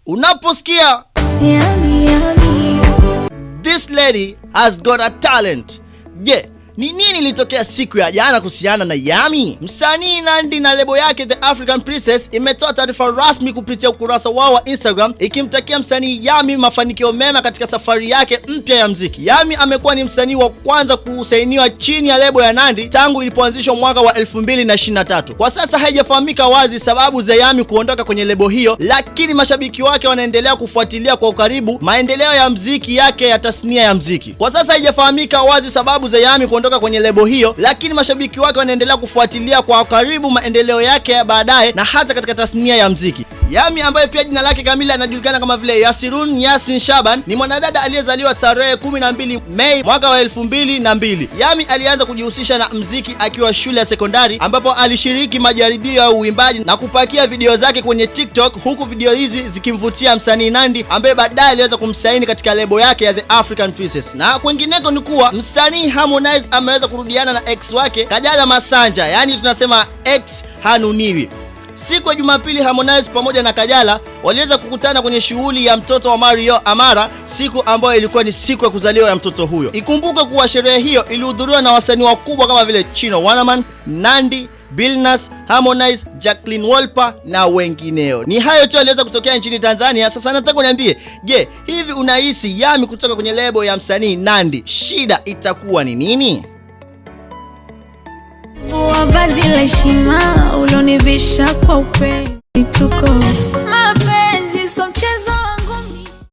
Unaposikia this lady has got a talent. Je, ni nini ilitokea siku ya jana kuhusiana na Yami? Msanii Nandy na lebo yake The African Princess imetoa taarifa rasmi kupitia ukurasa wao wa Instagram ikimtakia msanii Yami mafanikio mema katika safari yake mpya ya muziki. Yami amekuwa ni msanii wa kwanza kusainiwa chini ya lebo ya Nandy tangu ilipoanzishwa mwaka wa 2023. Kwa sasa haijafahamika wazi sababu za Yami kuondoka kwenye lebo hiyo, lakini mashabiki wake wanaendelea kufuatilia kwa ukaribu maendeleo ya muziki yake ya tasnia ya muziki. Kwa sasa haijafahamika wazi sababu za Yami kuondoka kwenye lebo hiyo, lakini mashabiki wake wanaendelea kufuatilia kwa karibu maendeleo yake ya baadaye na hata katika tasnia ya muziki. Yami ambaye pia jina lake kamili anajulikana kama vile Yasirun Yasin Shaban ni mwanadada aliyezaliwa tarehe 12 Mei mwaka wa 2002. Yami alianza kujihusisha na muziki akiwa shule ya sekondari ambapo alishiriki majaribio ya uimbaji na kupakia video zake kwenye TikTok, huku video hizi zikimvutia msanii Nandy ambaye baadaye aliweza kumsaini katika lebo yake ya The African Princess. Na kwingineko ni kuwa msanii Harmonize ameweza kurudiana na ex wake Kajala Masanja, yani tunasema ex hanuniwi. Siku ya Jumapili Harmonize pamoja na Kajala waliweza kukutana kwenye shughuli ya mtoto wa Mario Amara, siku ambayo ilikuwa ni siku ya kuzaliwa ya mtoto huyo. Ikumbuke kuwa sherehe hiyo ilihudhuriwa na wasanii wakubwa kama vile Chino Wanaman, Nandy, Billnass, Harmonize, Jacqueline Wolper na wengineo. Ni hayo tu yaliweza kutokea nchini Tanzania. Sasa nataka uniambie, je, hivi unahisi Yami kutoka kwenye lebo ya msanii Nandy, shida itakuwa ni nini? Vazi la heshima ulonivisha kwa upendo, mapenzi